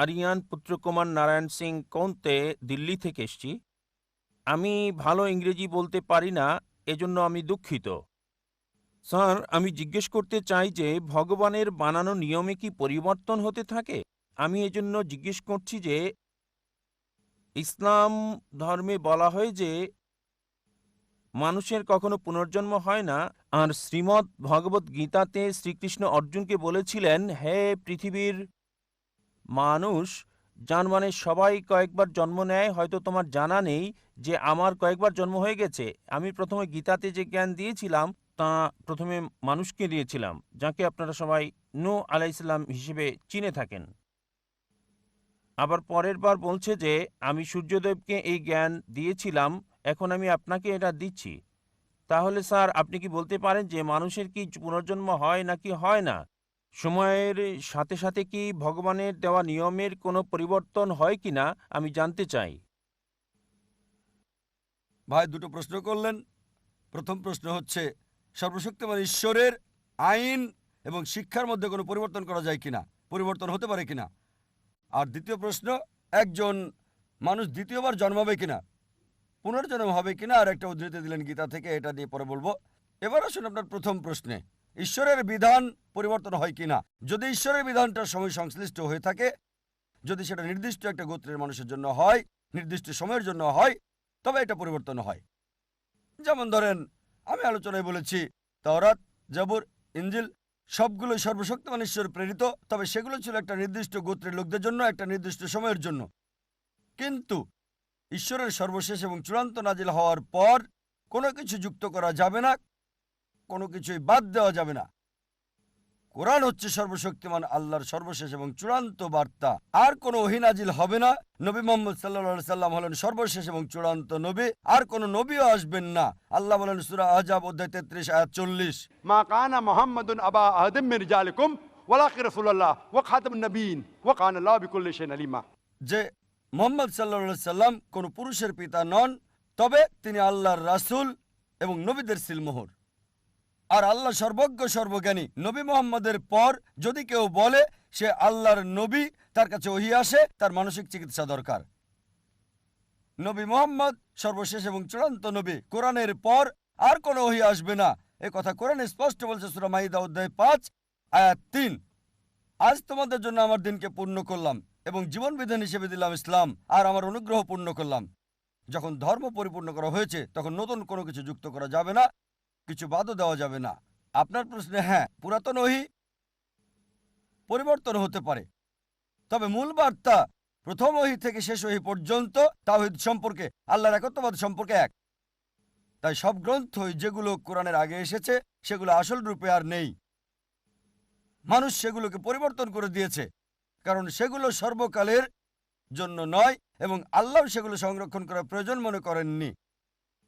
আরিয়ান পুত্রকুমার নারায়ণ সিং কৌন্তে, দিল্লি থেকে এসছি। আমি ভালো ইংরেজি বলতে পারি না, এজন্য আমি দুঃখিত। স্যার, আমি জিজ্ঞেস করতে চাই যে ভগবানের বানানো নিয়মে কি পরিবর্তন হতে থাকে? আমি এজন্য জিজ্ঞেস করছি যে ইসলাম ধর্মে বলা হয় যে মানুষের কখনো পুনর্জন্ম হয় না, আর শ্রীমদ্ ভগবত গীতাতে শ্রীকৃষ্ণ অর্জুনকে বলেছিলেন, হে পৃথিবীর মানুষ, যার মানে সবাই কয়েকবার জন্ম নেয়। হয়তো তোমার জানা নেই যে আমার কয়েকবার জন্ম হয়ে গেছে। আমি প্রথমে গীতাতে যে জ্ঞান দিয়েছিলাম তা প্রথমে মানুষকে দিয়েছিলাম, যাকে আপনারা সবাই নূহ আলাইহিসসালাম হিসেবে চিনে থাকেন। আবার পরের বার বলছে যে আমি সূর্যদেবকে এই জ্ঞান দিয়েছিলাম, এখন আমি আপনাকে এটা দিচ্ছি। তাহলে স্যার, আপনি কি বলতে পারেন যে মানুষের কি পুনর্জন্ম হয় নাকি হয় না? সময়ের সাথে সাথে কি ভগবানের দেওয়া নিয়মের কোনো পরিবর্তন হয় কিনা আমি জানতে চাই। ভাই দুটো প্রশ্ন করলেন। প্রথম প্রশ্ন হচ্ছে সর্বশক্তিমান ঈশ্বরের আইন এবং শিক্ষার মধ্যে কোনো পরিবর্তন করা যায় কিনা, পরিবর্তন হতে পারে কিনা। আর দ্বিতীয় প্রশ্ন, একজন মানুষ দ্বিতীয়বার জন্মাবে কিনা, পুনর্জন্ম হবে কিনা। আর একটা উদ্ধৃতি দিলেন গীতা থেকে, এটা নিয়ে পরে বলবো। এবার আসুন আপনার প্রথম প্রশ্নে, ঈশ্বরের বিধান পরিবর্তন হয় কিনা। যদি ঈশ্বরের বিধানটার সময় সংশ্লিষ্ট হয়ে থাকে, যদি সেটা নির্দিষ্ট একটা গোত্রের মানুষের জন্য হয়, নির্দিষ্ট সময়ের জন্য হয়, তবে এটা পরিবর্তন হয়। যেমন ধরেন, আমি আলোচনায় বলেছি তাওরাত, জাবুর, ইনজিল সবগুলো সর্বশক্তিমান ঈশ্বর প্রেরিত, তবে সেগুলো ছিল একটা নির্দিষ্ট গোত্রের লোকদের জন্য, একটা নির্দিষ্ট সময়ের জন্য। কিন্তু ঈশ্বরের সর্বশেষ এবং চূড়ান্ত নাজিল হওয়ার পর কোনো কিছু যুক্ত করা যাবে না, কোনো কিছুই বাদ দেওয়া যাবে না। কোরআন হচ্ছে সর্বশক্তিমান আল্লাহর সর্বশেষ এবং চূড়ান্ত বার্তা। আর কোনো ওহী নাজিল হবে না। নবী মুহাম্মদ সাল্লাল্লাহু আলাইহি সাল্লাম হলেন সর্বশেষ এবং চূড়ান্ত নবী, আর কোনো নবীও আসবেন না। আল্লাহ বলেন সূরা আহজাব অধ্যায় 33 আয়াত 40, মা কানা মুহাম্মাদুন আবা আহাদিম মিন রিজালিকুম ওয়ালাকিন রাসূলুল্লাহ ওয়া খাতামুন নবিয়্যিন ওয়া কানা আল্লাহু বিকুল্লি শাইইন আলিমা। যে মুহাম্মদ সাল্লাল্লাহু আলাইহি সাল্লাম কোনো পুরুষের পিতা নন, তবে তিনি আল্লাহর রাসূল এবং নবীদের সিলমোহর। আর আল্লাহ সর্বজ্ঞ সর্বজ্ঞানী। নবী মুহাম্মদের পর যদি কেউ বলে সে আল্লাহর নবী, তার কাছে ওহী আসে, তার মানসিক চিকিৎসা দরকার। নবী মুহাম্মদ সর্বশেষ এবং চূড়ান্ত নবী। কোরআনের পর আর কোনো ওহী আসবে না, এ কথা কোরআনে স্পষ্ট বলছে সূরা মাইদা অধ্যায় 5 আয়াত 3। আজ তোমাদের জন্য আমার দিনকে পূর্ণ করলাম এবং জীবন বিধান হিসেবে দিলাম ইসলাম, আর আমার অনুগ্রহ পূর্ণ করলাম। যখন ধর্ম পরিপূর্ণ করা হয়েছে তখন নতুন কোনো কিছু যুক্ত করা যাবে না, কিছু বাদও দেওয়া যাবে না। আপনার প্রশ্নে হ্যাঁ, পুরাতন ওহী পরিবর্তন হতে পারে, তবে মূল বার্তা প্রথম ওহী থেকে শেষ ওহী পর্যন্ত তাওহীদ সম্পর্কে, আল্লাহর একত্ববাদ সম্পর্কে এক। তাই সব গ্রন্থই যেগুলো কোরআনের আগে এসেছে সেগুলো আসল রূপে আর নেই। মানুষ সেগুলোকে পরিবর্তন করে দিয়েছে, কারণ সেগুলো সর্বকালের জন্য নয় এবং আল্লাহ সেগুলো সংরক্ষণ করার প্রয়োজন মনে করেননি।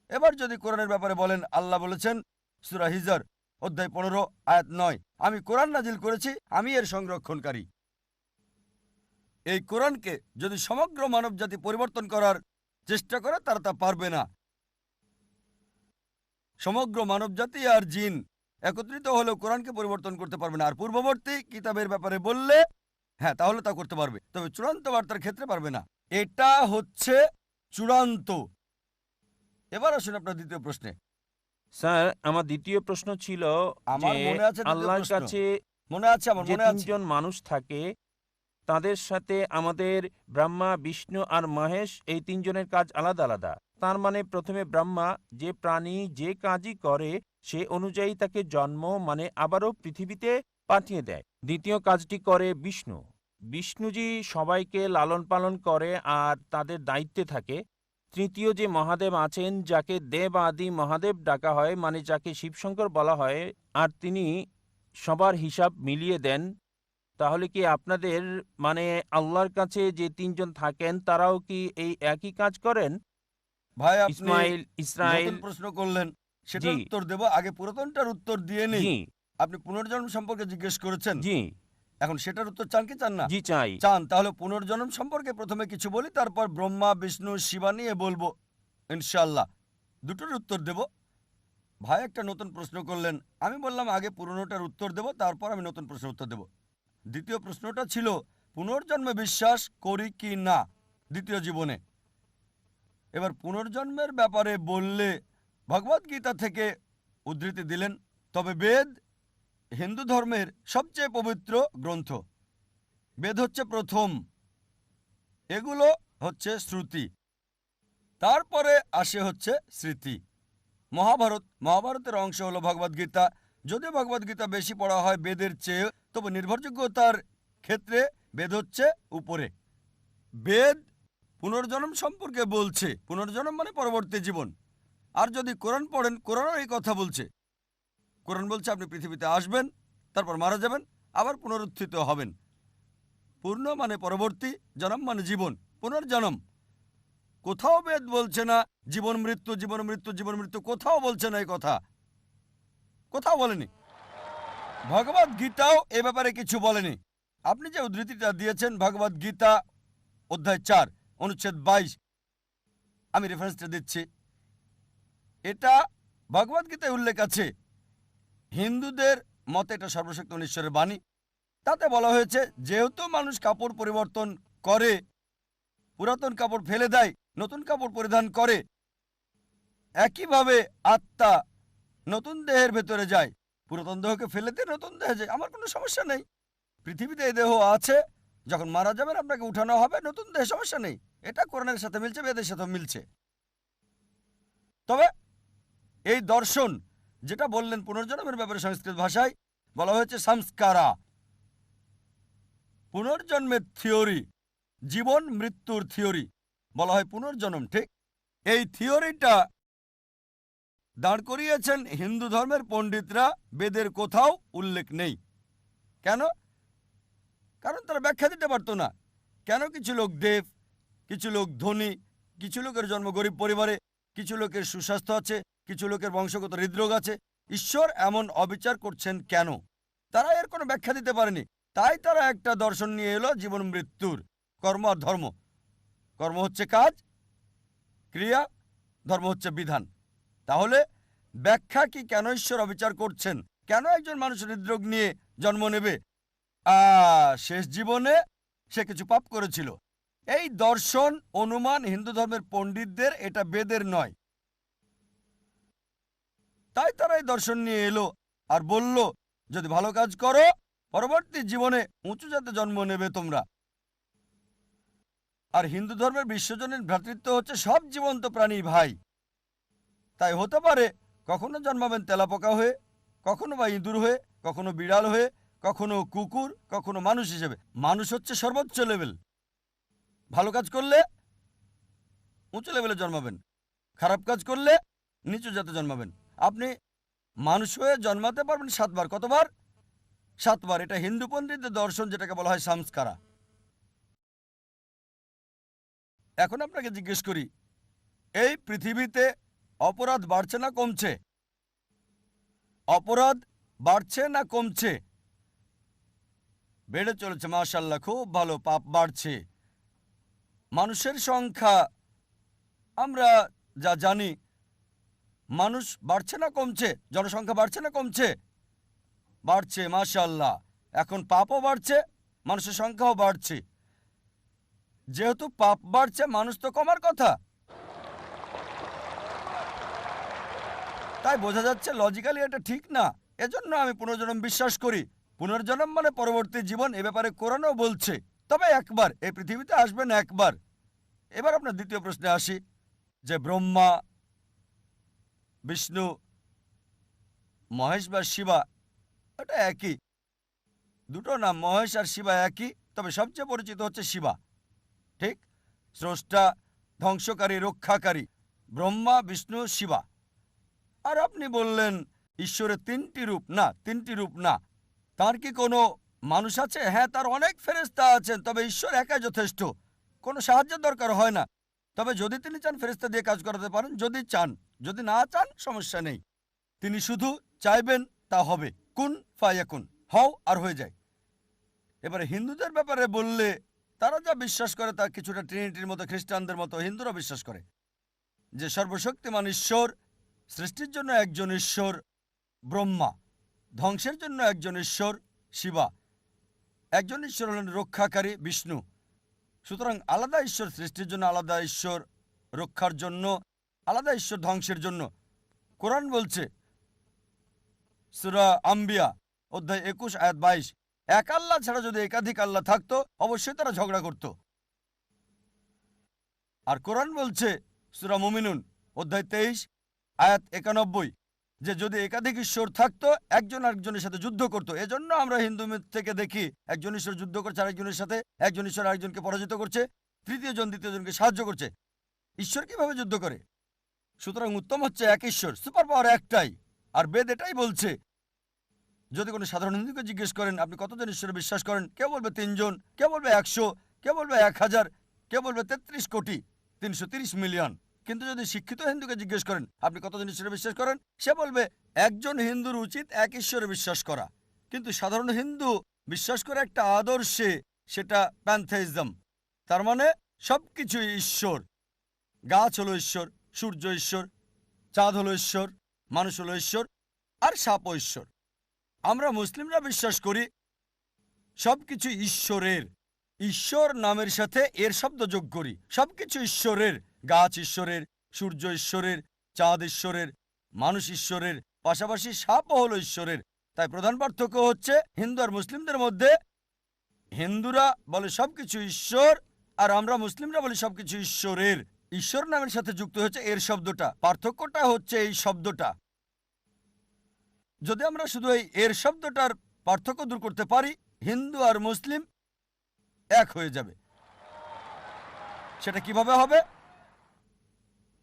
এবার যদি কোরআনের ব্যাপারে বলেন, আল্লাহ বলেছেন সূরা হিজর অধ্যায় 15 আয়াত 9, আমি কোরআন নাজিল করেছি, আমি এর সংরক্ষণকারী। এই কোরআনকে যদি সমগ্র মানবজাতি পরিবর্তন করার চেষ্টা করে তারা তা পারবে না। সমগ্র মানবজাতি আর জিন একত্রিত হলেও কোরআনকে পরিবর্তন করতে পারবে না। আর পূর্ববর্তী কিতাবের ব্যাপারে বললে হ্যাঁ, তাহলে তা করতে পারবে, তবে চূড়ান্ত বার্তার ক্ষেত্রে পারবে না। এটা হচ্ছে চূড়ান্ত। এবার আসুন আপনার দ্বিতীয় প্রশ্নে। স্যার, আমার দ্বিতীয় প্রশ্ন ছিল যে আমার মনে আছে দ্বিতীয় আল্লাহর প্রশ্ন, কাছে মনে আছে, আমার যে মনে আছে। তিনজন মানুষ থাকে, তাদের সাথে আমাদের ব্রহ্মা, বিষ্ণু আর মহেশ, এই তিনজনের কাজ আলাদা আলাদা। তার মানে প্রথমে ব্রহ্মা যে প্রাণী যে কাজই করে সে অনুযায়ী তাকে জন্ম মানে আবারও পৃথিবীতে পাঠিয়ে দেয়। দ্বিতীয় কাজটি করে বিষ্ণু। বিষ্ণুজি সবাইকে লালন পালন করে আর তাদের দায়িত্বে থাকে। তৃতীয় যে মহাদেব আছেন, যাকে দেব আদি মহাদেব ডাকা হয়, মানে যাকে শিবশঙ্কর বলা হয়, আর তিনি সবার হিসাব মিলিয়ে দেন। তাহলে কি আপনাদের মানে আল্লাহর কাছে যে তিনজন থাকেন তারাও কি এই একই কাজ করেন? ভাই আপনি ইসমাইল, নতুন ইসরায়েল। প্রশ্ন করলেন, জি, সেটার উত্তর দেব, আগে পুরাতনটার উত্তর দিয়ে নেই। জি, আপনি পুনর্জন্ম সম্পর্কে জিজ্ঞেস করেছেন, জি, এখন সেটার উত্তর চান কি চান না? জি চাই। চান, তাহলে পুনর্জন্ম সম্পর্কে প্রথমে কিছু বলি, তারপর ব্রহ্মা, বিষ্ণু, শিবা নিয়ে বলবো ইনশাআল্লাহ। দুটোর উত্তর দেব। ভাই একটা নতুন প্রশ্ন করলেন, আমি বললাম আগে পুরনোটার উত্তর দেব, তারপর আমি নতুন প্রশ্নের উত্তর দেব। দ্বিতীয় প্রশ্নটা ছিল পুনর্জন্মে বিশ্বাস করি কি না দ্বিতীয় জীবনে। এবার পুনর্জন্মের ব্যাপারে বললে ভগবদ্গীতা থেকে উদ্ধৃতি দিলেন, তবে বেদ হিন্দু ধর্মের সবচেয়ে পবিত্র গ্রন্থ। বেদ হচ্ছে প্রথম, এগুলো হচ্ছে শ্রুতি, তারপরে আসে হচ্ছে স্মৃতি। মহাভারতের অংশ হলো ভগবদ্গীতা। যদিও ভগবদ্গীতা বেশি পড়া হয় বেদের চেয়ে, তবে নির্ভরযোগ্যতার ক্ষেত্রে বেদ হচ্ছে উপরে। বেদ পুনর্জন্ম সম্পর্কে বলছে, পুনর্জন্ম মানে পরবর্তী জীবন। আর যদি কোরআন পড়েন, কোরআনও এই কথা বলছে। কোরআন বলছে আপনি পৃথিবীতে আসবেন, তারপর মারা যাবেন, আবার পুনরুত্থিত হবেন। পূর্ণ মানে পরবর্তী, জন্ম মানে জীবন, পুনর্জন্ম। কোথাও বেদ বলছে না জীবন মৃত্যু জীবন মৃত্যু জীবন মৃত্যু, কোথাও বলছে না এই কথা, কোথাও বলেনি। ভগবদ গীতাও এ ব্যাপারে কিছু বলেনি। আপনি যে উদ্ধৃতিটা দিয়েছেন ভগবদ গীতা অধ্যায় 4 অনুচ্ছেদ 22, আমি রেফারেন্সটা দিচ্ছি। এটা ভগবদ গীতায় উল্লেখ আছে। হিন্দুদের মতে এটা সর্বশক্ত ঈশ্বরের বাণী। তাতে বলা হয়েছে যেহেতু মানুষ কাপড় পরিবর্তন করে, পুরাতন কাপড় ফেলে দেয়, নতুন কাপড় পরিধান করে, একইভাবে আত্মা নতুন দেহের ভেতরে যায়। পুরাতন দেহকে ফেলে দিয়ে নতুন দেহে যায়, আমার কোনো সমস্যা নেই। পৃথিবীতে এই দেহ আছে, যখন মারা যাবেন আপনাকে উঠানো হবে নতুন দেহে, সমস্যা নেই। এটা কোরআনের সাথে মিলছে, বেদের সাথে মিলছে। তবে এই দর্শন যেটা বললেন পুনর্জন্মের ব্যাপারে সংস্কৃত ভাষায় বলা হয়েছে সংস্কারা, পুনর্জন্মের থিওরি, জীবন মৃত্যুর থিওরি বলা হয় পুনর্জন্ম, ঠিক? এই থিওরিটা দাঁড় করিয়েছেন হিন্দু ধর্মের পণ্ডিতরা, বেদের কোথাও উল্লেখ নেই। কেন? কারণ তারা ব্যাখ্যা দিতে পারতো না। কেন কিছু লোক দেব, কিছু লোক ধনী, কিছু লোকের জন্ম গরিব পরিবারে, কিছু লোকের সুস্বাস্থ্য আছে, কিছু লোকের বংশগত হৃদরোগ আছে, ঈশ্বর এমন অবিচার করছেন কেন? তারা এর কোনো ব্যাখ্যা দিতে পারেনি। তাই তারা একটা দর্শন নিয়ে এলো জীবন মৃত্যুর, কর্ম আর ধর্ম। কর্ম হচ্ছে কাজ, ক্রিয়া, ধর্ম হচ্ছে বিধান। তাহলে ব্যাখ্যা কি কেন ঈশ্বর অবিচার করছেন? কেন একজন মানুষ হৃদরোগ নিয়ে জন্ম নেবে? শেষ জীবনে সে কিছু পাপ করেছিল। এই দর্শন অনুমান হিন্দু ধর্মের পণ্ডিতদের, এটা বেদের নয়। তাই তারা এই দর্শন নিয়ে এলো আর বলল যদি ভালো কাজ করো পরবর্তী জীবনে উঁচু জাতে জন্ম নেবে তোমরা। আর হিন্দু ধর্মের বিশ্বজনীন ভ্রাতৃত্ব হচ্ছে সব জীবন্ত প্রাণী ভাই। তাই হতে পারে কখনো জন্মাবেন তেলাপোকা হয়ে, কখনো বা ইঁদুর হয়ে, কখনো বিড়াল হয়ে, কখনো কুকুর, কখনো মানুষ হিসেবে। মানুষ হচ্ছে সর্বোচ্চ লেভেল। ভালো কাজ করলে উঁচু লেভেলে জন্মাবেন, খারাপ কাজ করলে নিচু জাতে জন্মাবেন। আপনি মানুষ হয়ে জন্মাতে পারবেন 7 বার। কতবার? 7 বার। এটা হিন্দু পণ্ডিতদের দর্শন, যেটাকে বলা হয় সংস্কারা। এখন আপনাকে জিজ্ঞেস করি, এই পৃথিবীতে অপরাধ বাড়ছে না কমছে? অপরাধ বাড়ছে না কমছে? বেড়ে চলেছে, মাশাআল্লাহ, খুব ভালো। পাপ বাড়ছে। মানুষের সংখ্যা আমরা যা জানি, মানুষ বাড়ছে না কমছে? জনসংখ্যা বাড়ছে না কমছে? বাড়ছে, মাশাআল্লাহ। এখন পাপও বাড়ছে, মানুষের সংখ্যাও বাড়ছে। যেহেতু পাপ বাড়ছে, মানুষ তো কমার কথা। তাই বোঝা যাচ্ছে লজিক্যালি এটা ঠিক না। এজন্য আমি পুনর্জন্ম বিশ্বাস করি। পুনর্জন্ম মানে পরবর্তী জীবন, এ ব্যাপারে কোরআনও বলছে। তবে একবার এই পৃথিবীতে আসবেন, একবার। এবার আপনার দ্বিতীয় প্রশ্নে আসি, যে ব্রহ্মা, বিষ্ণু, মহেশ বা শিবা এটা একই। দুটো নাম, মহেশ আর শিবা একই, তবে সবচেয়ে পরিচিত হচ্ছে শিবা, ঠিক? স্রষ্টা, ধ্বংসকারী, রক্ষাকারী, ব্রহ্মা, বিষ্ণু, শিবা। আর আপনি বললেন ঈশ্বরের 3টি রূপ। না, 3টি রূপ না। তার কি কোনো মানুষ আছে? হ্যাঁ, তার অনেক ফেরেশতা আছেন, তবে ঈশ্বর একাই যথেষ্ট। কোনো সাহায্যের দরকার হয় না। তবে যদি তিনি চান ফেরেশতা দিয়ে কাজ করাতে পারেন, যদি চান। যদি না চান সমস্যা নেই। তিনি শুধু চাইবেন, তা হবে। কুন ফায়াকুন, হও আর হয়ে যায়। এবারে হিন্দুদের ব্যাপারে বললে, তারা যা বিশ্বাস করে তা কিছুটা ট্রিনিটির মতো, খ্রিস্টানদের মতো হিন্দুরা বিশ্বাস করে যে সর্বশক্তিমান ঈশ্বর, সৃষ্টির জন্য একজন ঈশ্বর ব্রহ্মা, ধ্বংসের জন্য একজন ঈশ্বর শিবা। একজন ঈশ্বর হলেন রক্ষাকারী বিষ্ণু। সুতরাং আলাদা ঈশ্বর সৃষ্টির জন্য, আলাদা ঈশ্বর রক্ষার জন্য, আলাদা ঈশ্বর ধ্বংসের জন্য। কোরআন বলছে সূরা আম্বিয়া অধ্যায় 21 আয়াত 22, এক আল্লাহ ছাড়া যদি একাধিক আল্লাহ থাকতো অবশ্যই তারা ঝগড়া করত। আর কোরআন বলছে সূরা মুমিনুন অধ্যায় 23 আয়াত 91 যে যদি একাধিক ঈশ্বর থাকতো একজন আরেকজনের সাথে যুদ্ধ করত। এজন্য আমরা হিন্দু মিথ থেকে দেখি একজন ঈশ্বর যুদ্ধ করছে আরেকজনের সাথে, একজন ঈশ্বর আরেকজনকে পরাজিত করছে, তৃতীয় জন দ্বিতীয় জনকে সাহায্য করছে। ঈশ্বর কিভাবে যুদ্ধ করে? সুতরাং উত্তম হচ্ছে এক ঈশ্বর, সুপার পাওয়ার একটাই। আর বেদ এটাই বলছে। যদি কোনো সাধারণ হিন্দুকে জিজ্ঞেস করেন আপনি কতজন ঈশ্বরে বিশ্বাস করেন, কেউ বলবে 3 জন, কেউ বলবে 100, কেউ বলবে 1000, কেউ বলবে 33 কোটি 330 মিলিয়ন। কিন্তু যদি শিক্ষিত হিন্দুকে জিজ্ঞেস করেন আপনি কতজন ঈশ্বরে বিশ্বাস করেন, সে বলবে একজন হিন্দুর উচিত এক ঈশ্বরে বিশ্বাস করা। কিন্তু সাধারণ হিন্দু বিশ্বাস করে একটা আদর্শে, সেটা প্যান্থেইজম। তার মানে সবকিছুই ঈশ্বর। গাছ হলো ঈশ্বর, সূর্য ঈশ্বর, চাঁদ হলো ঈশ্বর, মানুষ হলো ঈশ্বর, আর সাপও ঈশ্বর। আমরা মুসলিমরা বিশ্বাস করি সবকিছু ঈশ্বরের। ঈশ্বর নামের সাথে এর শব্দ যোগ করি। সবকিছু ঈশ্বরের। গাছ ঈশ্বরের, সূর্য ঈশ্বরের, চাঁদ ঈশ্বরের, মানুষ ঈশ্বরের, পাশাপাশি সাপও হলো ঈশ্বরের। তাই প্রধান পার্থক্য হচ্ছে হিন্দু আর মুসলিমদের মধ্যে। হিন্দুরা বলে সবকিছু ঈশ্বর, আর আমরা মুসলিমরা বলি সবকিছু ঈশ্বরের। ঈশ্বর নামের সাথে যুক্ত হচ্ছে এর শব্দটা। পার্থক্যটা হচ্ছে এই শব্দটা। যদি আমরা শুধু এই এর শব্দটার পার্থক্য দূর করতে পারি, হিন্দু আর মুসলিম এক হয়ে যাবে। সেটা কিভাবে হবে?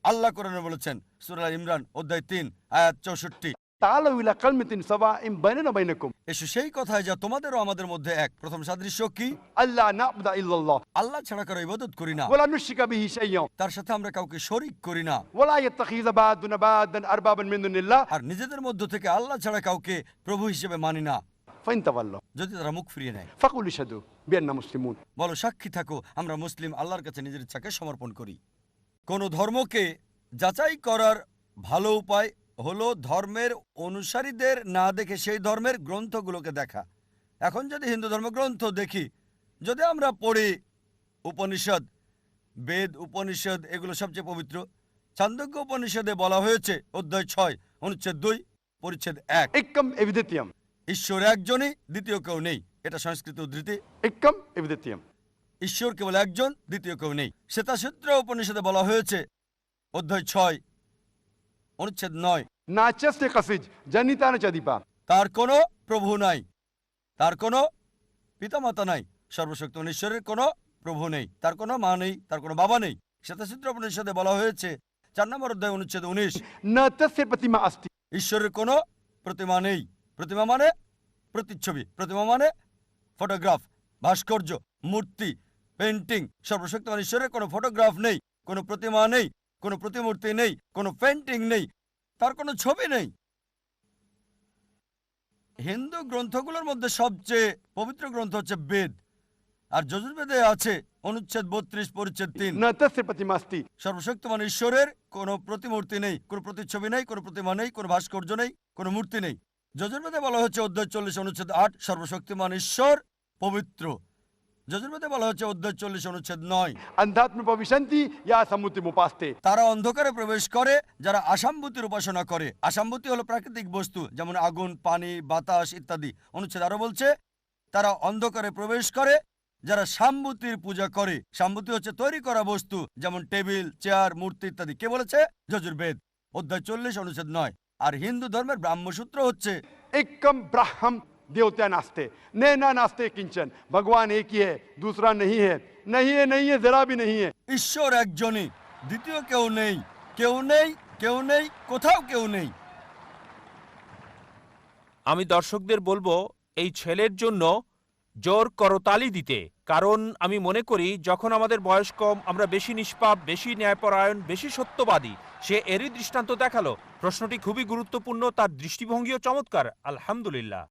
আল্লাহ কোরআনে বলেছেন সূরা ইমরান অধ্যায় 3 আয়াত 64, تعالوا إلى كلمة سواء بيننا وبينكم এসো সেই কথায় যা তোমাদেরও আমাদের মধ্যে এক। প্রথম সাদৃশ্য কি? ألا نعبد إلا الله আল্লাহ ছাড়া কারো ইবাদত করি না, ولا نشرك به شيئا তার সাথে আমরা কাউকে শরীক করি না, ولا يتخذ بعضنا بعضا أربابا من دون الله আর নিজেদের মধ্য থেকে আল্লাহ ছাড়া কাউকে প্রভু হিসেবে মানি না। فإن تولوا যদি তারা মুখ ফিরিয়ে নেয়, فقولوا اشهدوا بأننا مسلمون। বলো সাক্ষী থাকো আমরা মুসলিম, আল্লাহর কাছে নিজের ইচ্ছাকে সমর্পণ করি। কোন ধর্মকে যাচাই করার ভালো উপায় হলো ধর্মের অনুসারীদের না দেখে সেই ধর্মের গ্রন্থগুলোকে দেখা। এখন যদি হিন্দু ধর্মগ্রন্থ দেখি, যদি আমরা পড়ি উপনিষদ, বেদ, উপনিষদ এগুলো সবচেয়ে পবিত্র। ছান্দোগ্য উপনিষদে বলা হয়েছে অধ্যায় 6 অনুচ্ছেদ 2 পরিচ্ছেদ 1, एकम एविदित्यम ঈশ্বর একজনই, দ্বিতীয় কেউ নেই। এটা সংস্কৃত উদ্ধৃতি। एकम एविदित्यम। ঈশ্বর কেবল একজন, দ্বিতীয় কেউ নেই। শ্বেতাসূত্র উপনিষদে বলা হয়েছে অধ্যায় 6 অনুচ্ছেদ 9, नाचस्ते कसिज जनिता न चदीपा। তার কোনো প্রভু নাই, তার কোনো পিতামাতা নাই। সর্বশক্তিমান ঈশ্বরের কোনো প্রভু নেই, তার কোনো মা নেই, তার কোনো বাবা নেই। শ্বেতাসূত্র উপনিষদে বলা হয়েছে 4 নম্বর অধ্যায় অনুচ্ছেদ 19, न तस्य प्रतिमा अस्ति। ঈশ্বরের কোনো প্রতিমা নেই। প্রতিমা মানে প্রতিচ্ছবি, প্রতিমা মানে ফটোগ্রাফ, ভাস্কর্য, মূর্তি, পেন্টিং। সর্বশক্তিমান ঈশ্বরের কোনো ফটোগ্রাফ নেই, কোনো প্রতিমা নেই, কোনো প্রতিমূর্তি নেই, কোনো পেন্টিং নেই, তার কোনো ছবি নেই। হিন্দু গ্রন্থগুলোর মধ্যে সবচেয়ে পবিত্র গ্রন্থ হচ্ছে বেদ, আর যজুর্বেদে আছে অনুচ্ছেদ 32 পরিচ্ছেদ 3, न तस्य प्रतिमा अस्ति। সর্বশক্তিমান ঈশ্বরের কোনো প্রতিমূর্তি নেই, কোনো প্রতিচ্ছবি নেই, কোনো প্রতিমা নেই, কোনো ভাস্কর্য নেই, কোনো মূর্তি নেই। যজুর্বেদে বলা হচ্ছে অধ্যায় 40 অনুচ্ছেদ 8 সর্বশক্তিমান ঈশ্বর পবিত্র। যজুর্বেদে বলা হচ্ছে অধ্যায় 40 অনুচ্ছেদ 9 अंधात्म पविशन्ति या समुतिमुपास्ते। তারা অন্ধকারে প্রবেশ করে যারা আসাম্ভূতির উপাসনা করে। আসাম্ভূতি হলো প্রাকৃতিক বস্তু যেমন আগুন, পানি, বাতাস ইত্যাদি। অনুচ্ছেদ আরো বলছে তারা অন্ধকারে প্রবেশ করে যারা সাম্ভূতির পূজা করে। সাম্ভূতি হচ্ছে তৈরি করা বস্তু যেমন টেবিল, চেয়ার, মূর্তি ইত্যাদি। কে বলেছে? যজুর্বেদ অধ্যায় 40 অনুচ্ছেদ 9। আর হিন্দু ধর্মের ব্রাহ্মসূত্র হচ্ছে एकम ब्राह्मण देवता नास्ते नैना नास्ते किंचन। भगवान एक ही है, दूसरा नहीं है, नहीं है, नहीं है, जरा भी नहीं है। ঈশ্বর একজনই, দ্বিতীয় কেউ নেই, কেউ নেই, কেউ নেই, কোথাও কেউ নেই। আমি দর্শকদের বলবো এই ছেলের জন্য জোর করতালি দিতে, কারণ আমি মনে করি যখন আমাদের বয়স কম আমরা বেশি নিষ্পাপ, বেশি ন্যায়পরায়ণ, বেশি সত্যবাদী। সে এরই দৃষ্টান্ত দেখালো। প্রশ্নটি খুবই গুরুত্বপূর্ণ, তার দৃষ্টিভঙ্গিও চমৎকার। আলহামদুলিল্লাহ।